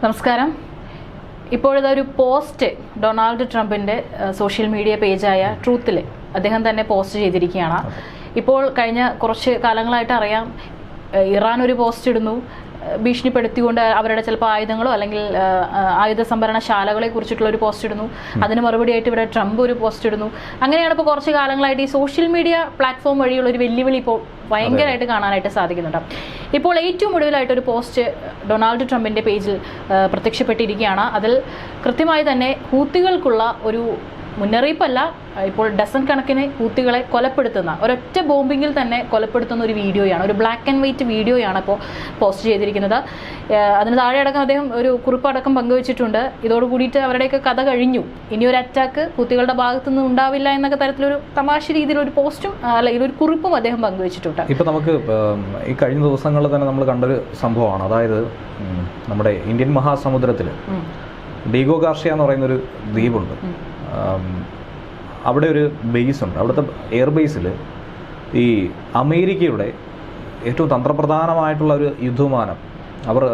നമസ്കാരം. ഇപ്പോഴൊരു post Donald ട്രംപിൻ്റെ സോഷ്യൽ മീഡിയ പേജായ ട്രൂത്തിൽ അദ്ദേഹം തന്നെ പോസ്റ്റ് ചെയ്തിരിക്കുകയാണ്. ഇപ്പോൾ കഴിഞ്ഞ കുറച്ച് കാലങ്ങളായിട്ട് അറിയാം, ഇറാൻ ഒരു പോസ്റ്റ് ഇടുന്നു, ഭീഷണിപ്പെടുത്തിക്കൊണ്ട് അവരുടെ ചിലപ്പോൾ ആയുധങ്ങളോ അല്ലെങ്കിൽ ആയുധ സംഭരണശാലകളെ കുറിച്ചിട്ടുള്ള ഒരു പോസ്റ്റ് ഇടുന്നു. അതിന് മറുപടിയായിട്ട് ഇവിടെ ട്രംപ് ഒരു പോസ്റ്റ് ഇടുന്നു. അങ്ങനെയാണ് ഇപ്പോൾ കുറച്ച് കാലങ്ങളായിട്ട് ഈ സോഷ്യൽ മീഡിയ പ്ലാറ്റ്ഫോം വഴിയുള്ള ഒരു വെല്ലുവിളി ഇപ്പോൾ ഭയങ്കരമായിട്ട് കാണാനായിട്ട് സാധിക്കുന്നുണ്ട്. ഇപ്പോൾ ഏറ്റവും ഒടുവിലായിട്ടൊരു പോസ്റ്റ് ഡൊണാൾഡ് ട്രംപിൻ്റെ പേജിൽ പ്രത്യക്ഷപ്പെട്ടിരിക്കുകയാണ്. അതിൽ കൃത്യമായി തന്നെ ഹൂത്തികൾക്കുള്ള ഒരു മുന്നറിയിപ്പല്ല, ഇപ്പോൾ ഡസൻ കണക്കിന് ഹൂത്തികളെ കൊലപ്പെടുത്തുന്ന ഒരൊറ്റ ബോംബിങ്ങിൽ തന്നെ കൊലപ്പെടുത്തുന്ന ഒരു വീഡിയോയാണ്, ഒരു ബ്ലാക്ക് ആൻഡ് വൈറ്റ് വീഡിയോയാണ് ഇപ്പോൾ പോസ്റ്റ് ചെയ്തിരിക്കുന്നത്. അതിന് താഴെ അടക്കം അദ്ദേഹം ഒരു കുറിപ്പടക്കം പങ്കുവച്ചിട്ടുണ്ട്. ഇതോടുകൂടിയിട്ട് അവരുടെയൊക്കെ കഥ കഴിഞ്ഞു, ഇനിയൊരു അറ്റാക്ക് ഹൂത്തികളുടെ ഭാഗത്തു നിന്ന് ഉണ്ടാവില്ല എന്നൊക്കെ തരത്തിലൊരു തമാശ രീതിയിലൊരു പോസ്റ്റും അല്ലെങ്കിൽ ഒരു കുറിപ്പും അദ്ദേഹം പങ്കുവച്ചിട്ടുണ്ട്. ഇപ്പോൾ നമുക്ക് ഈ കഴിഞ്ഞ ദിവസങ്ങളിൽ തന്നെ നമ്മൾ കണ്ടൊരു സംഭവമാണ്. അതായത് നമ്മുടെ ഇന്ത്യൻ മഹാസമുദ്രത്തിൽ ഡീഗോ ഗാർഷ്യ എന്ന് പറയുന്നൊരു ദ്വീപുണ്ട്. അവിടെ ഒരു ബേസ് ഉണ്ട്. അവിടുത്തെ എയർബേസിൽ ഈ അമേരിക്കയുടെ ഏറ്റവും തന്ത്രപ്രധാനമായിട്ടുള്ള ഒരു യുദ്ധവിമാനം, അവർ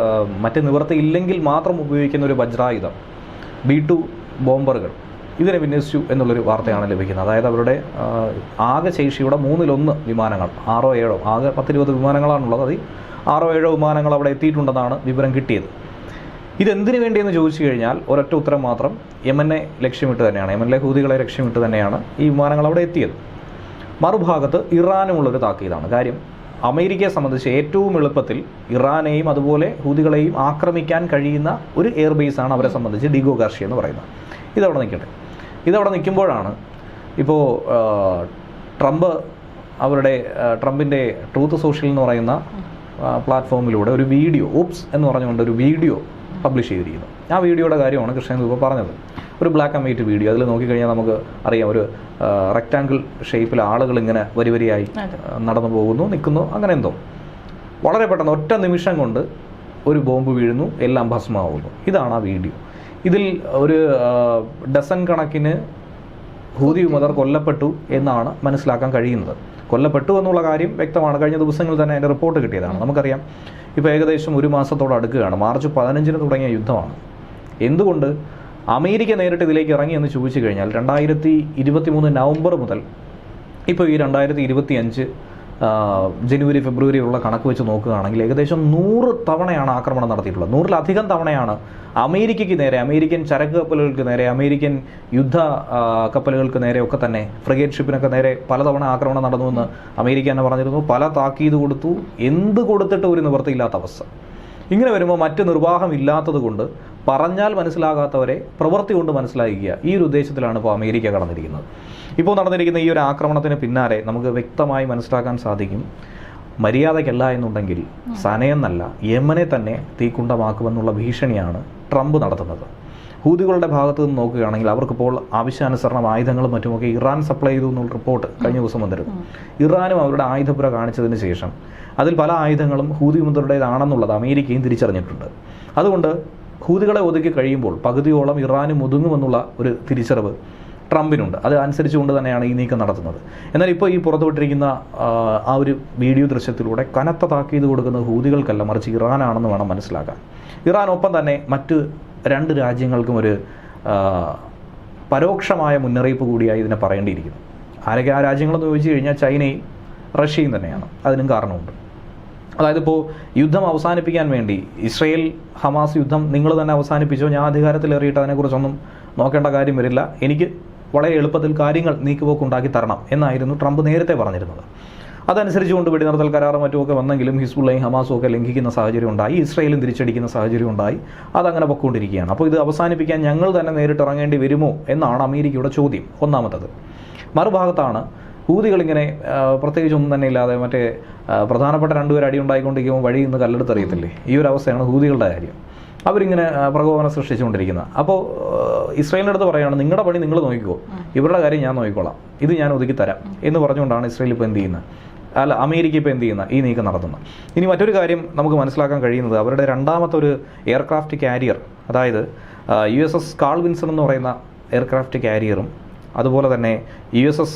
മറ്റ് നിവൃത്തി ഇല്ലെങ്കിൽ മാത്രം ഉപയോഗിക്കുന്ന ഒരു വജ്രായുധം B-2 ബോംബറുകൾ ഇതിനെ വിന്യസിച്ചു എന്നുള്ളൊരു വാർത്തയാണ് ലഭിക്കുന്നത്. അതായത് അവരുടെ ആകെ ശേഷിയുടെ 1/3 വിമാനങ്ങൾ, 6-7 ആകെ 10-20 വിമാനങ്ങളാണുള്ളത്. അതിൽ 6-7 വിമാനങ്ങൾ അവിടെ എത്തിയിട്ടുണ്ടെന്നാണ് വിവരം കിട്ടിയത്. ഇതെന്തിനു വേണ്ടിയെന്ന് ചോദിച്ചു കഴിഞ്ഞാൽ ഒരൊറ്റ ഉത്തരം മാത്രം, യമനെ ലക്ഷ്യമിട്ട് തന്നെയാണ്, യമനിലെ ഹൂതികളെ ലക്ഷ്യമിട്ട് തന്നെയാണ് ഈ വിമാനങ്ങൾ അവിടെ എത്തിയത്. മറുഭാഗത്ത് ഇറാനുമുള്ളൊരു താക്കീതാണ്. കാര്യം അമേരിക്കയെ സംബന്ധിച്ച് ഏറ്റവും എളുപ്പത്തിൽ ഇറാനെയും അതുപോലെ ഹൂതികളെയും ആക്രമിക്കാൻ കഴിയുന്ന ഒരു എയർബേസാണ് അവരെ സംബന്ധിച്ച് ഡീഗോ ഗാർഷ്യ എന്ന് പറയുന്നത്. ഇതവിടെ നിൽക്കട്ടെ. ഇതവിടെ നിൽക്കുമ്പോഴാണ് ഇപ്പോൾ ട്രംപിൻ്റെ ട്രൂത്ത് സോഷ്യൽ എന്ന് പറയുന്ന പ്ലാറ്റ്ഫോമിലൂടെ ഒരു വീഡിയോ, ഓപ്സ് എന്ന് പറഞ്ഞുകൊണ്ട് ഒരു വീഡിയോ പബ്ലിഷ് ചെയ്തിരിക്കുന്നു. ആ വീഡിയോയുടെ കാര്യമാണ് കൃഷ്ണൻ ഇപ്പോൾ പറഞ്ഞത്. ഒരു ബ്ലാക്ക് ആൻഡ് വൈറ്റ് വീഡിയോ. അതിൽ നോക്കിക്കഴിഞ്ഞാൽ നമുക്ക് അറിയാം, ഒരു റെക്റ്റാങ്കിൾ ഷേപ്പിൽ ആളുകൾ ഇങ്ങനെ വരിവരിയായി നടന്നു പോകുന്നു, നിൽക്കുന്നു, അങ്ങനെ എന്തോ. വളരെ പെട്ടെന്ന് ഒറ്റ നിമിഷം കൊണ്ട് ഒരു ബോംബ് വീഴുന്നു, എല്ലാം ഭസ്മമാവുന്നു. ഇതാണ് ആ വീഡിയോ. ഇതിൽ ഒരു ഡസൻ കണക്കിന് ഹൂതി വിമതർ കൊല്ലപ്പെട്ടു എന്നാണ് മനസ്സിലാക്കാൻ കഴിയുന്നത്. കൊല്ലപ്പെട്ടു എന്നുള്ള കാര്യം വ്യക്തമാണ്. കഴിഞ്ഞ ദിവസങ്ങളിൽ തന്നെ അതിൻ്റെ റിപ്പോർട്ട് കിട്ടിയതാണ്. നമുക്കറിയാം, ഇപ്പോൾ ഏകദേശം ഒരു മാസത്തോട് അടുക്കുകയാണ്. മാർച്ച് 15 തുടങ്ങിയ യുദ്ധമാണ്. എന്തുകൊണ്ട് അമേരിക്ക നേരിട്ട് ഇതിലേക്ക് ഇറങ്ങി എന്ന് ചോദിച്ചു കഴിഞ്ഞാൽ 2023 നവംബർ മുതൽ ഇപ്പോൾ ഈ 2025 ജനുവരി ഫെബ്രുവരി ഉള്ള കണക്ക് വെച്ച് നോക്കുകയാണെങ്കിൽ ഏകദേശം 100 തവണയാണ് ആക്രമണം നടത്തിയിട്ടുള്ളത്. 100-ലധികം തവണയാണ് അമേരിക്കയ്ക്ക് നേരെ, അമേരിക്കൻ ചരക്ക് കപ്പലുകൾക്ക് നേരെ, അമേരിക്കൻ യുദ്ധ കപ്പലുകൾക്ക് നേരെ ഒക്കെ തന്നെ, ഫ്രിഗേറ്റ് ഷിപ്പിനൊക്കെ നേരെ പലതവണ ആക്രമണം നടന്നുവെന്ന് അമേരിക്ക തന്നെ പറഞ്ഞിരുന്നു. പല താക്കീത് കൊടുത്തു. എന്ത് കൊടുത്തിട്ട് ഒരു നിവൃത്തിയില്ലാത്ത അവസ്ഥ. ഇങ്ങനെ വരുമ്പോൾ മറ്റ് നിർവാഹമില്ലാത്തത് കൊണ്ട് പറഞ്ഞാൽ മനസ്സിലാകാത്തവരെ പ്രവൃത്തി കൊണ്ട് മനസ്സിലാക്കുക, ഈ ഒരു ഉദ്ദേശത്തിലാണ് ഇപ്പോൾ അമേരിക്ക കടന്നിരിക്കുന്നത്. ഇപ്പോൾ നടന്നിരിക്കുന്ന ഈ ഒരു ആക്രമണത്തിന് പിന്നാലെ നമുക്ക് വ്യക്തമായി മനസ്സിലാക്കാൻ സാധിക്കും, മര്യാദയ്ക്കല്ല എന്നുണ്ടെങ്കിൽ സനയെന്നല്ല യമനെ തന്നെ തീക്കുണ്ടമാക്കുമെന്നുള്ള ഭീഷണിയാണ് ട്രംപ് നടത്തുന്നത്. ഹൂതികളുടെ ഭാഗത്ത് നിന്ന് നോക്കുകയാണെങ്കിൽ അവർക്കിപ്പോൾ ആവശ്യാനുസരണം ആയുധങ്ങളും മറ്റുമൊക്കെ ഇറാൻ സപ്ലൈ ചെയ്തു എന്നുള്ള റിപ്പോർട്ട് കഴിഞ്ഞ ദിവസം വന്നിരുന്നു. ഇറാനും അവരുടെ ആയുധപ്പുര കാണിച്ചതിന് ശേഷം അതിൽ പല ആയുധങ്ങളും ഹൂതി വിമതരുടേതാണെന്നുള്ളത് അമേരിക്കയും തിരിച്ചറിഞ്ഞിട്ടുണ്ട്. അതുകൊണ്ട് ഹൂതികളെ ഒതുക്കി കഴിയുമ്പോൾ പകുതിയോളം ഇറാനും ഒതുങ്ങുമെന്നുള്ള ഒരു തിരിച്ചറിവ് ട്രംപിനുണ്ട്. അത് അനുസരിച്ചുകൊണ്ട് തന്നെയാണ് ഈ നീക്കം നടത്തുന്നത്. എന്നാൽ ഇപ്പോൾ ഈ പുറത്തുവിട്ടിരിക്കുന്ന ആ ഒരു വീഡിയോ ദൃശ്യത്തിലൂടെ കനത്ത താക്കീത് കൊടുക്കുന്നത് ഹൂതികൾക്കല്ല, മറിച്ച് ഇറാനാണെന്ന് വേണം മനസ്സിലാക്കാൻ. ഇറാനൊപ്പം തന്നെ മറ്റ് 2 രാജ്യങ്ങൾക്കും ഒരു പരോക്ഷമായ മുന്നറിയിപ്പ് കൂടിയായി ഇതിനെ പറയേണ്ടിയിരിക്കുന്നു. ആരൊക്കെ ആ രാജ്യങ്ങളെന്ന് ചോദിച്ചു കഴിഞ്ഞാൽ ചൈനയും റഷ്യയും തന്നെയാണ്. അതിനും കാരണമുണ്ട്. അതായത് ഇപ്പോൾ യുദ്ധം അവസാനിപ്പിക്കാൻ വേണ്ടി ഇസ്രയേൽ ഹമാസ് യുദ്ധം നിങ്ങൾ തന്നെ അവസാനിപ്പിച്ചോ, ഞാൻ അധികാരത്തിലേറിയിട്ട് അതിനെക്കുറിച്ചൊന്നും നോക്കേണ്ട കാര്യം വരില്ല, എനിക്ക് വളരെ എളുപ്പത്തിൽ കാര്യങ്ങൾ നീക്കുപോക്കുണ്ടാക്കി തരണം എന്നായിരുന്നു ട്രംപ് നേരത്തെ പറഞ്ഞിരുന്നത്. അതനുസരിച്ചുകൊണ്ട് വെടിനിർത്തൽ കരാറും മറ്റുമൊക്കെ വന്നെങ്കിലും ഹിസ്ബുള്ളയും ഹമാസും ഒക്കെ ലംഘിക്കുന്ന സാഹചര്യം ഉണ്ടായി, ഇസ്രയേലും തിരിച്ചടിക്കുന്ന സാഹചര്യം ഉണ്ടായി. അതങ്ങനെ പൊയ്ക്കൊണ്ടിരിക്കുകയാണ്. അപ്പോൾ ഇത് അവസാനിപ്പിക്കാൻ ഞങ്ങൾ തന്നെ നേരിട്ട് ഇറങ്ങേണ്ടി വരുമോ എന്നാണ് അമേരിക്കയുടെ ചോദ്യം, ഒന്നാമത്തത്. മറുഭാഗത്താണ് ഹൂതികളിങ്ങനെ പ്രത്യേകിച്ചൊന്നും തന്നെ ഇല്ലാതെ മറ്റേ പ്രധാനപ്പെട്ട 2 പേർ അടിയുണ്ടായിക്കൊണ്ടിരിക്കുമ്പോൾ വഴി നിന്ന് കല്ലെടുത്തെറിയത്തില്ലേ, ഈ ഒരു അവസ്ഥയാണ് ഹൂതികളുടെ കാര്യം. അവരിങ്ങനെ പ്രകോപനം സൃഷ്ടിച്ചുകൊണ്ടിരിക്കുന്നത്. അപ്പോൾ ഇസ്രയേലിൻ്റെ അടുത്ത് പറയുകയാണ്, നിങ്ങളുടെ പണി നിങ്ങൾ നോക്കിക്കോ, ഇവരുടെ കാര്യം ഞാൻ നോക്കിക്കോളാം, ഇത് ഞാൻ ഒതുക്കി തരാം എന്ന് പറഞ്ഞുകൊണ്ടാണ് ഇസ്രയേൽ ഇപ്പോൾ എന്ത് ചെയ്യുന്നത്, അമേരിക്ക ഇപ്പോൾ എന്ത് ചെയ്യുന്ന ഈ നീക്കം നടത്തുന്നത്. ഇനി മറ്റൊരു കാര്യം നമുക്ക് മനസ്സിലാക്കാൻ കഴിയുന്നത്, അവരുടെ രണ്ടാമത്തെ ഒരു എയർക്രാഫ്റ്റ് കാരിയർ, അതായത് USS കാൾ വിൻസൺ എന്ന് പറയുന്ന എയർക്രാഫ്റ്റ് കാരിയറും അതുപോലെ തന്നെ USS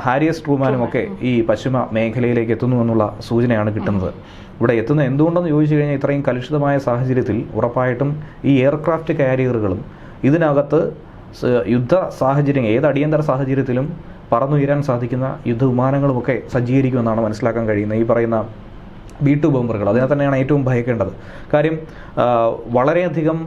ഹാരിയസ് ട്രൂമാനും ഒക്കെ ഈ പശ്ചിമ മേഖലയിലേക്ക് എത്തുന്നു എന്നുള്ള സൂചനയാണ് കിട്ടുന്നത്. ഇവിടെ എത്തുന്നത് എന്തുകൊണ്ടെന്ന് ചോദിച്ചു കഴിഞ്ഞാൽ ഇത്രയും കലുഷിതമായ സാഹചര്യത്തിൽ ഉറപ്പായിട്ടും ഈ എയർക്രാഫ്റ്റ് കാരിയറുകളും ഇതിനകത്ത് യുദ്ധ സാഹചര്യം ഏത് അടിയന്തര സാഹചര്യത്തിലും പറന്നുയരാൻ സാധിക്കുന്ന യുദ്ധവിമാനങ്ങളുമൊക്കെ സജ്ജീകരിക്കുമെന്നാണ് മനസ്സിലാക്കാൻ കഴിയുന്നത്. ഈ പറയുന്ന B-2 ബോംബറുകൾ അതിനെ തന്നെയാണ് ഏറ്റവും ഭയക്കേണ്ടത്. കാര്യം വളരെയധികം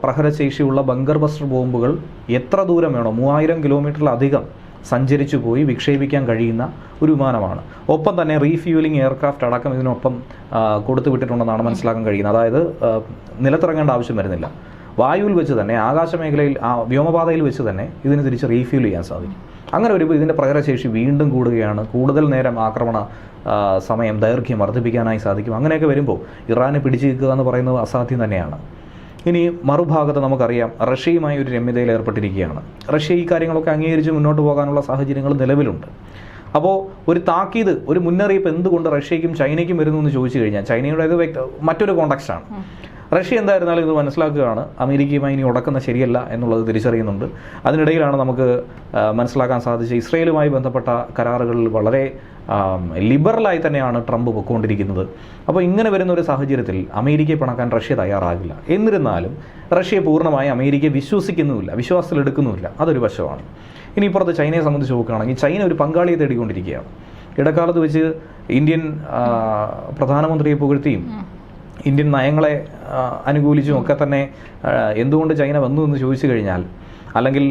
പ്രഹരശേഷിയുള്ള ബങ്കർ ബസ്റ്റർ ബോംബുകൾ എത്ര ദൂരം വേണോ 3000 കിലോമീറ്ററിലധികം സഞ്ചരിച്ചു പോയി വിക്ഷേപിക്കാൻ കഴിയുന്ന ഒരു വിമാനമാണ്. ഒപ്പം തന്നെ റീഫ്യൂലിംഗ് എയർക്രാഫ്റ്റ് അടക്കം ഇതിനൊപ്പം കൊടുത്തു വിട്ടിട്ടുണ്ടെന്നാണ് മനസ്സിലാക്കാൻ കഴിയുന്നത്. അതായത് നിലത്തിറങ്ങേണ്ട ആവശ്യം വരുന്നില്ല, വായുവിൽ വെച്ച് തന്നെ ആകാശമേഖലയിൽ വ്യോമപാതയിൽ വെച്ച് തന്നെ ഇതിന് തിരിച്ച് റീഫ്യൂൽ ചെയ്യാൻ സാധിക്കും. അങ്ങനെ വരുമ്പോൾ ഇതിൻ്റെ പ്രഹരശേഷി വീണ്ടും കൂടുകയാണ്, കൂടുതൽ നേരം ആക്രമണ സമയം ദൈർഘ്യം വർദ്ധിപ്പിക്കാനായി സാധിക്കും. അങ്ങനെയൊക്കെ വരുമ്പോൾ ഇറാനെ പിടിച്ചു നിൽക്കുക എന്ന് പറയുന്നത് അസാധ്യം തന്നെയാണ്. ഇനി മറുഭാഗത്ത് നമുക്കറിയാം റഷ്യയുമായി ഒരു രമ്യതയിൽ ഏർപ്പെട്ടിരിക്കുകയാണ്. റഷ്യ ഈ കാര്യങ്ങളൊക്കെ അംഗീകരിച്ച് മുന്നോട്ട് പോകാനുള്ള സാഹചര്യങ്ങൾ നിലവിലുണ്ട്. അപ്പോൾ ഒരു താക്കീത്, ഒരു മുന്നറിയിപ്പ് എന്തുകൊണ്ട് റഷ്യയ്ക്കും ചൈനയ്ക്കും വരുന്നു എന്ന് ചോദിച്ചു കഴിഞ്ഞാൽ ചൈനയുടെ മറ്റൊരു കോണ്ടക്സ്റ്റാണ്. റഷ്യ എന്തായിരുന്നാലും ഇത് മനസ്സിലാക്കുകയാണ്, അമേരിക്കയുമായി ഇനി ഉടക്കുന്ന ശരിയല്ല എന്നുള്ളത് തിരിച്ചറിയുന്നുണ്ട്. അതിനിടയിലാണ് നമുക്ക് മനസ്സിലാക്കാൻ സാധിച്ച ഇസ്രയേലുമായി ബന്ധപ്പെട്ട കരാറുകളിൽ വളരെ ലിബറലായി തന്നെയാണ് ട്രംപ് പൊയ്ക്കൊണ്ടിരിക്കുന്നത്. അപ്പോൾ ഇങ്ങനെ വരുന്ന ഒരു സാഹചര്യത്തിൽ അമേരിക്കയെ പിണക്കാൻ റഷ്യ തയ്യാറാകില്ല. എന്നിരുന്നാലും റഷ്യയെ പൂർണ്ണമായി അമേരിക്കയെ വിശ്വസിക്കുന്നുമില്ല, വിശ്വാസത്തിലെടുക്കുന്നുമില്ല. അതൊരു വശമാണ്. ഇനി ഇപ്പുറത്ത് ചൈനയെ സംബന്ധിച്ച് നോക്കുകയാണെങ്കിൽ ചൈന ഒരു പങ്കാളിയെ തേടിക്കൊണ്ടിരിക്കുകയാണ്. ഇടക്കാലത്ത് വെച്ച് ഇന്ത്യൻ പ്രധാനമന്ത്രിയെ പുകഴ്ത്തിയും ഇന്ത്യൻ നയങ്ങളെ അനുകൂലിച്ചും ഒക്കെ തന്നെ എന്തുകൊണ്ട് ചൈന വന്നു എന്ന് ചോദിച്ചു കഴിഞ്ഞാൽ, അല്ലെങ്കിൽ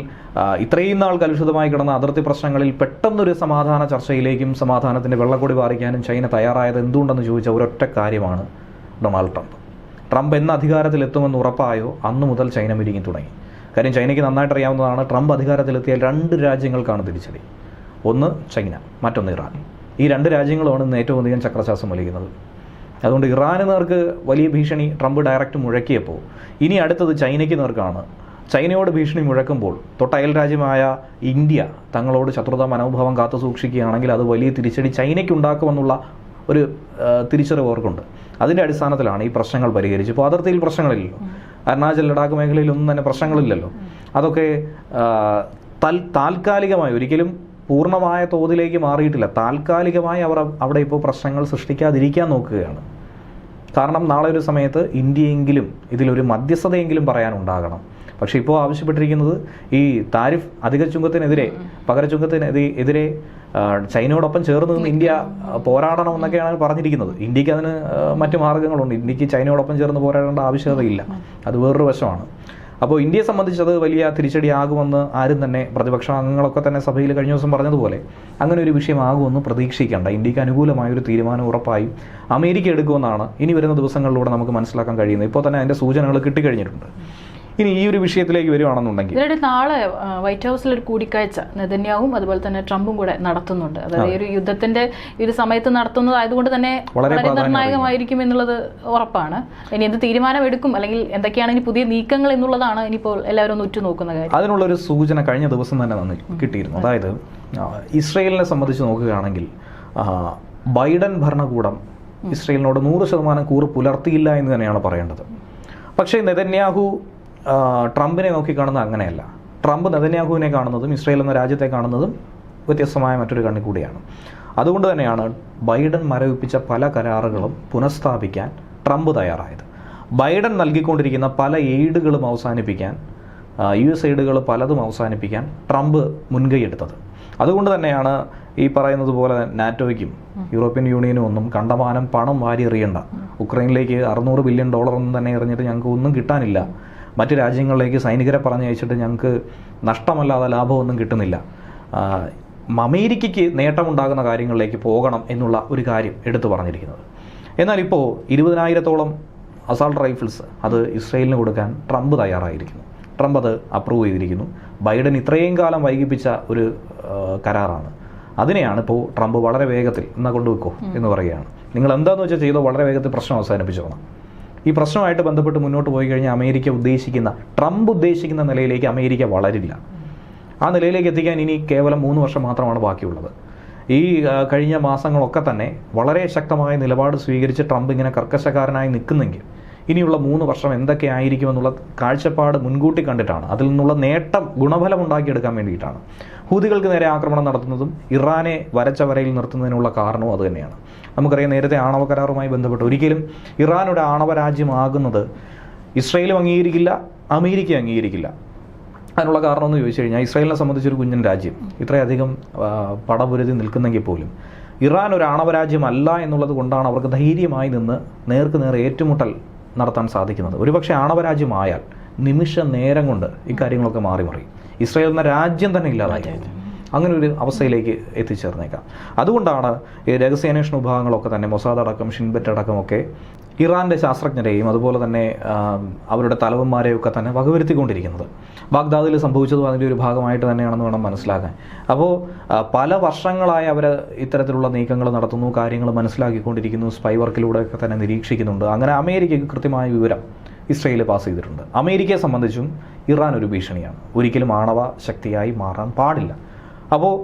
ഇത്രയും നാൾ കലുഷിതമായി കിടന്ന അതിർത്തി പ്രശ്നങ്ങളിൽ പെട്ടെന്നൊരു സമാധാന ചർച്ചയിലേക്കും സമാധാനത്തിൻ്റെ വെള്ളക്കൊടി പാറിക്കാനും ചൈന തയ്യാറായത് എന്തുകൊണ്ടെന്ന് ചോദിച്ച ഒരൊറ്റ കാര്യമാണ് ഡൊണാൾഡ് ട്രംപ്. ട്രംപ് എന്ന് അധികാരത്തിലെത്തുമെന്ന് ഉറപ്പായോ അന്ന് മുതൽ ചൈന മിരിങ്ങി തുടങ്ങി. കാര്യം ചൈനയ്ക്ക് നന്നായിട്ട് അറിയാവുന്നതാണ്, ട്രംപ് അധികാരത്തിലെത്തിയാൽ 2 രാജ്യങ്ങൾക്കാണ് തിരിച്ചടി. ഒന്ന് ചൈന, മറ്റൊന്ന് ഇറാൻ. ഈ 2 രാജ്യങ്ങളുമാണ് ഇന്ന് ഏറ്റവും അധികം ചക്രശ്വാസം വലിക്കുന്നത്. അതുകൊണ്ട് ഇറാന് നേർക്ക് വലിയ ഭീഷണി ട്രംപ് ഡയറക്റ്റ് മുഴക്കിയപ്പോൾ ഇനി അടുത്തത് ചൈനയ്ക്ക് നേർക്കാണ്. ചൈനയോട് ഭീഷണി മുഴക്കുമ്പോൾ തൊട്ടയൽ രാജ്യമായ ഇന്ത്യ തങ്ങളോട് ശത്രുതാ മനോഭാവം കാത്തു സൂക്ഷിക്കുകയാണെങ്കിൽ അത് വലിയ തിരിച്ചടി ചൈനയ്ക്ക് ഉണ്ടാക്കുമെന്നുള്ള ഒരു തിരിച്ചറിവ് അവർക്കുണ്ട്. അതിൻ്റെ അടിസ്ഥാനത്തിലാണ് ഈ പ്രശ്നങ്ങൾ പരിഹരിച്ചു. ഇപ്പോൾ അതിർത്തിയിൽ പ്രശ്നങ്ങളില്ലല്ലോ, അരുണാചൽ ലഡാക്ക് മേഖലയിലൊന്നും തന്നെ പ്രശ്നങ്ങളില്ലല്ലോ. അതൊക്കെ താൽക്കാലികമായി, ഒരിക്കലും പൂർണ്ണമായ തോതിലേക്ക് മാറിയിട്ടില്ല. താൽക്കാലികമായി അവർ അവിടെ ഇപ്പോൾ പ്രശ്നങ്ങൾ സൃഷ്ടിക്കാതിരിക്കാൻ നോക്കുകയാണ്. കാരണം നാളെ ഒരു സമയത്ത് ഇന്ത്യയെങ്കിലും ഇതിലൊരു മധ്യസ്ഥതയെങ്കിലും പറയാനുണ്ടാകണം. പക്ഷേ ഇപ്പോൾ ആവശ്യപ്പെട്ടിരിക്കുന്നത് ഈ താരിഫ് അധിക ചുങ്കത്തിനെതിരെ, പകരച്ചുങ്കത്തിനെതിരെ ചൈനയോടൊപ്പം ചേർന്ന് നിന്ന് ഇന്ത്യ പോരാടണമെന്നൊക്കെയാണ് പറഞ്ഞിരിക്കുന്നത്. ഇന്ത്യക്ക് അതിന് മറ്റു മാർഗ്ഗങ്ങളുണ്ട്. ഇന്ത്യക്ക് ചൈനയോടൊപ്പം ചേർന്ന് പോരാടേണ്ട ആവശ്യകതയില്ല. അത് വേറൊരു വശമാണ്. അപ്പോൾ ഇന്ത്യയെ സംബന്ധിച്ചത് വലിയ തിരിച്ചടിയാകുമെന്ന് ആരും തന്നെ, പ്രതിപക്ഷ അംഗങ്ങളൊക്കെ തന്നെ സഭയിൽ കഴിഞ്ഞ ദിവസം പറഞ്ഞതുപോലെ അങ്ങനെ ഒരു വിഷയമാകുമെന്ന് പ്രതീക്ഷിക്കേണ്ട. ഇന്ത്യക്ക് അനുകൂലമായൊരു തീരുമാനം ഉറപ്പായും അമേരിക്ക എടുക്കുമെന്നാണ് ഇനി വരുന്ന ദിവസങ്ങളിലൂടെ നമുക്ക് മനസ്സിലാക്കാൻ കഴിയുന്നത്. ഇപ്പോൾ തന്നെ അതിൻ്റെ സൂചനകൾ കിട്ടിക്കഴിഞ്ഞിട്ടുണ്ട്. ഇനി ഈ ഒരു വിഷയത്തിലേക്ക് വരുവാണെന്നുണ്ടെങ്കിൽ ഇതിനിടെ നാളെ വൈറ്റ് ഹൗസിൽ ഒരു കൂടിക്കാഴ്ച നെതന്യാഹുവും അതുപോലെ തന്നെ ട്രംപും കൂടെ നടത്തുന്നുണ്ട്. അതായത് ഈ ഒരു യുദ്ധത്തിന്റെ ഈ ഒരു സമയത്ത് നടത്തുന്നതായതുകൊണ്ട് തന്നെ വളരെ നിർണായകമായിരിക്കും എന്നുള്ളത് ഉറപ്പാണ്. ഇനി എന്ത് തീരുമാനം എടുക്കും, അല്ലെങ്കിൽ എന്തൊക്കെയാണ് ഇനി പുതിയ നീക്കങ്ങൾ എന്നുള്ളതാണ് ഇനിയിപ്പോൾ എല്ലാവരും ഒന്ന് ഉറ്റുനോക്കുന്ന കാര്യം. അതിനുള്ളൊരു സൂചന കഴിഞ്ഞ ദിവസം തന്നെ കിട്ടിയിരുന്നു. അതായത് ഇസ്രയേലിനെ സംബന്ധിച്ച് നോക്കുകയാണെങ്കിൽ ബൈഡൻ ഭരണകൂടം ഇസ്രയേലിനോട് 100% കൂറ് പുലർത്തിയില്ല എന്ന് തന്നെയാണ് പറയേണ്ടത്. പക്ഷേ നെതന്യാഹു ട്രംപിനെ നോക്കിക്കാണുന്നത് അങ്ങനെയല്ല. ട്രംപ് നെതന്യാഹുവിനെ കാണുന്നതും ഇസ്രയേൽ എന്ന രാജ്യത്തെ കാണുന്നതും വ്യത്യസ്തമായ മറ്റൊരു കണ്ണി കൂടിയാണ്. അതുകൊണ്ട് തന്നെയാണ് ബൈഡൻ മരവിപ്പിച്ച പല കരാറുകളും പുനഃസ്ഥാപിക്കാൻ ട്രംപ് തയ്യാറായത്. ബൈഡൻ നൽകിക്കൊണ്ടിരിക്കുന്ന പല എയ്ഡുകളും അവസാനിപ്പിക്കാൻ, US എയ്ഡുകൾ പലതും അവസാനിപ്പിക്കാൻ ട്രംപ് മുൻകൈയെടുത്തത്. അതുകൊണ്ട് തന്നെയാണ് ഈ പറയുന്നത് പോലെ നാറ്റോയ്ക്കും യൂറോപ്യൻ യൂണിയനും ഒന്നും കണ്ടമാനം പണം വാരി എറിയണ്ട, ഉക്രൈനിലേക്ക് $600 ബില്യൺ ഒന്നും തന്നെ എറിഞ്ഞിട്ട് ഞങ്ങൾക്ക് ഒന്നും കിട്ടാനില്ല, മറ്റ് രാജ്യങ്ങളിലേക്ക് സൈനികരെ പറഞ്ഞയച്ചിട്ട് ഞങ്ങൾക്ക് നഷ്ടമല്ലാതെ ലാഭമൊന്നും കിട്ടുന്നില്ല, അമേരിക്കയ്ക്ക് നേട്ടമുണ്ടാകുന്ന കാര്യങ്ങളിലേക്ക് പോകണം എന്നുള്ള ഒരു കാര്യം എടുത്തു പറഞ്ഞിരിക്കുന്നത്. എന്നാൽ ഇപ്പോൾ 20,000-ഓളം അസാൾട്ട് റൈഫിൾസ് അത് ഇസ്രയേലിന് കൊടുക്കാൻ ട്രംപ് തയ്യാറായിരിക്കുന്നു. ട്രംപ് അത് അപ്രൂവ് ചെയ്തിരിക്കുന്നു. ബൈഡൻ ഇത്രയും കാലം വൈകിപ്പിച്ച ഒരു കരാറാണ്. അതിനെയാണ് ഇപ്പോൾ ട്രംപ് വളരെ വേഗത്തിൽ എന്നാ കൊണ്ടുവെക്കോ എന്ന് പറയുകയാണ്. നിങ്ങൾ എന്താണെന്ന് വെച്ചാൽ ചെയ്തോ, വളരെ വേഗത്തിൽ പ്രശ്നം അവസാനിപ്പിച്ചോണം. ഈ പ്രശ്നമായിട്ട് ബന്ധപ്പെട്ട് മുന്നോട്ട് പോയി കഴിഞ്ഞാൽ ട്രംപ് ഉദ്ദേശിക്കുന്ന നിലയിലേക്ക് അമേരിക്ക വളരില്ല. ആ നിലയിലേക്ക് എത്തിക്കാൻ ഇനി കേവലം 3 വർഷം മാത്രമാണ് ബാക്കിയുള്ളത്. ഈ കഴിഞ്ഞ മാസങ്ങളൊക്കെ തന്നെ വളരെ ശക്തമായ നിലപാട് സ്വീകരിച്ച് ട്രംപ് ഇങ്ങനെ കർക്കശക്കാരനായി നിൽക്കുന്നെങ്കിൽ ഇനിയുള്ള 3 വർഷം എന്തൊക്കെ ആയിരിക്കുമെന്നുള്ള കാഴ്ചപ്പാട് മുൻകൂട്ടി കണ്ടിട്ടാണ്. അതിൽ നിന്നുള്ള നേട്ടം, ഗുണഫലം ഉണ്ടാക്കിയെടുക്കാൻ വേണ്ടിയിട്ടാണ് ഹൂതികൾക്ക് നേരെ ആക്രമണം നടത്തുന്നതും ഇറാനെ വരച്ച വരയിൽ നിർത്തുന്നതിനുള്ള കാരണവും അതുതന്നെയാണ്. നമുക്കറിയാം, നേരത്തെ ആണവ കരാറുമായി ബന്ധപ്പെട്ട് ഒരിക്കലും ഇറാൻ ഒരു ആണവ രാജ്യമാകുന്നത് ഇസ്രയേലും അംഗീകരിക്കില്ല, അമേരിക്ക അംഗീകരിക്കില്ല. അതിനുള്ള കാരണം എന്ന് ചോദിച്ചു കഴിഞ്ഞാൽ, ഇസ്രായേലിനെ സംബന്ധിച്ചൊരു കുഞ്ഞൻ രാജ്യം ഇത്രയധികം പടപുരുതി നിൽക്കുന്നെങ്കിൽ പോലും ഇറാൻ ഒരു ആണവരാജ്യമല്ല എന്നുള്ളത് കൊണ്ടാണ് അവർക്ക് ധൈര്യമായി നിന്ന് നേർക്ക് നേരെ ഏറ്റുമുട്ടൽ നടത്താൻ സാധിക്കുന്നത്. ഒരുപക്ഷെ ആണവരാജ്യമായാൽ നിമിഷ നേരം കൊണ്ട് ഇക്കാര്യങ്ങളൊക്കെ മാറി മറിയും. ഇസ്രായേൽ എന്ന രാജ്യം തന്നെ ഇല്ലാതായി അങ്ങനെ ഒരു അവസ്ഥയിലേക്ക് എത്തിച്ചേർന്നേക്കാം. അതുകൊണ്ടാണ് ഈ രഹസ്യാന്വേഷണ വിഭാഗങ്ങളൊക്കെ തന്നെ, മൊസാദ് അടക്കം, ഷിൻബെറ്റ് അടക്കമൊക്കെ ഇറാൻ്റെ ശാസ്ത്രജ്ഞരെയും അതുപോലെ തന്നെ അവരുടെ തലവന്മാരെയൊക്കെ തന്നെ വകവരുത്തിക്കൊണ്ടിരിക്കുന്നത്. ബാഗ്ദാദിൽ സംഭവിച്ചതും അതിൻ്റെ ഒരു ഭാഗമായിട്ട് തന്നെയാണെന്ന് വേണം മനസ്സിലാക്കാൻ. അപ്പോൾ പല വർഷങ്ങളായി അവർ ഇത്തരത്തിലുള്ള നീക്കങ്ങൾ നടത്തുന്നു, കാര്യങ്ങൾ മനസ്സിലാക്കിക്കൊണ്ടിരിക്കുന്നു, സ്പൈ വർക്കിലൂടെയൊക്കെ തന്നെ നിരീക്ഷിക്കുന്നുണ്ട്. അങ്ങനെ അമേരിക്കയ്ക്ക് കൃത്യമായ വിവരം ഇസ്രയേൽ പാസ് ചെയ്തിട്ടുണ്ട്. അമേരിക്കയെ സംബന്ധിച്ചും ഇറാൻ ഒരു ഭീഷണിയാണ്, ഒരിക്കലും ആണവ ശക്തിയായി മാറാൻ പാടില്ല. അപ്പോൾ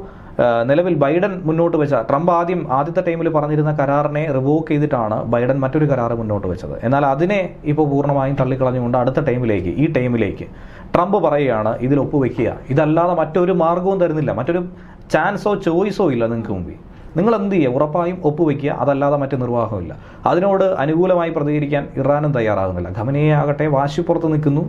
നിലവിൽ ബൈഡൻ മുന്നോട്ട് വെച്ച, ട്രംപ് ആദ്യത്തെ ടൈമിൽ പറഞ്ഞിരുന്ന കരാറിനെ റിവോക്ക് ചെയ്തിട്ടാണ് ബൈഡൻ മറ്റൊരു കരാർ മുന്നോട്ട് വെച്ചത്. എന്നാൽ അതിനെ ഇപ്പോൾ പൂർണ്ണമായും തള്ളിക്കളഞ്ഞുകൊണ്ട് അടുത്ത ടൈമിലേക്ക് ട്രംപ് പറയുകയാണ്, ഇതിൽ ഒപ്പുവെക്കുക, ഇതല്ലാതെ മറ്റൊരു മാർഗവും തരുന്നില്ല, മറ്റൊരു ചാൻസോ ചോയ്സോ ഇല്ല നിങ്ങൾക്ക് മുമ്പിൽ, നിങ്ങൾ എന്ത് ചെയ്യുക, ഉറപ്പായും ഒപ്പുവെക്കുക, അതല്ലാതെ മറ്റ് നിർവാഹമില്ല. അതിനോട് അനുകൂലമായി പ്രതികരിക്കാൻ ഇറാനും തയ്യാറാകുന്നില്ല. ഖമനേയി ആകട്ടെ വാശിപ്പുറത്ത് നിൽക്കുന്നു,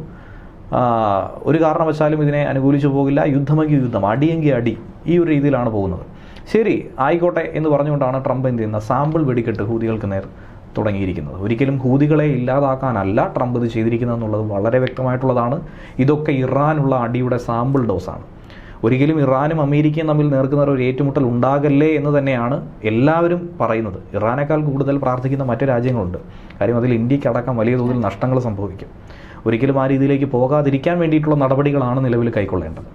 ഒരു കാരണവശാലും ഇതിനെ അനുകൂലിച്ചു പോകില്ല, യുദ്ധമെങ്കിൽ യുദ്ധം, അടിയെങ്കിൽ അടി, ഈ ഒരു രീതിയിലാണ് പോകുന്നത്. ശരി, ആയിക്കോട്ടെ എന്ന് പറഞ്ഞുകൊണ്ടാണ് ട്രംപ് എന്ത് ചെയ്യുന്ന സാമ്പിൾ വെടിക്കെട്ട് ഹൂതികൾക്ക് നേർ തുടങ്ങിയിരിക്കുന്നത്. ഒരിക്കലും ഹൂതികളെ ഇല്ലാതാക്കാനല്ല ട്രംപ് ഇത് ചെയ്തിരിക്കുന്നതെന്നുള്ളത് വളരെ വ്യക്തമായിട്ടുള്ളതാണ്. ഇതൊക്കെ ഇറാനുള്ള അടിയുടെ സാമ്പിൾ ഡോസാണ്. ഒരിക്കലും ഇറാനും അമേരിക്കയും തമ്മിൽ നേർക്കുന്ന ഒരു ഏറ്റുമുട്ടൽ ഉണ്ടാകല്ലേ എന്ന് തന്നെയാണ് എല്ലാവരും പറയുന്നത്. ഇറാനേക്കാൾ കൂടുതൽ പ്രാർത്ഥിക്കുന്ന മറ്റു രാജ്യങ്ങളുണ്ട്. കാര്യം അതിൽ ഇന്ത്യക്കടക്കം വലിയ തോതിൽ നഷ്ടങ്ങൾ സംഭവിക്കും. ഒരിക്കലും ആ രീതിയിലേക്ക് പോകാതിരിക്കാൻ വേണ്ടിയിട്ടുള്ള നടപടികളാണ് നിലവിൽ കൈക്കൊള്ളേണ്ടത്.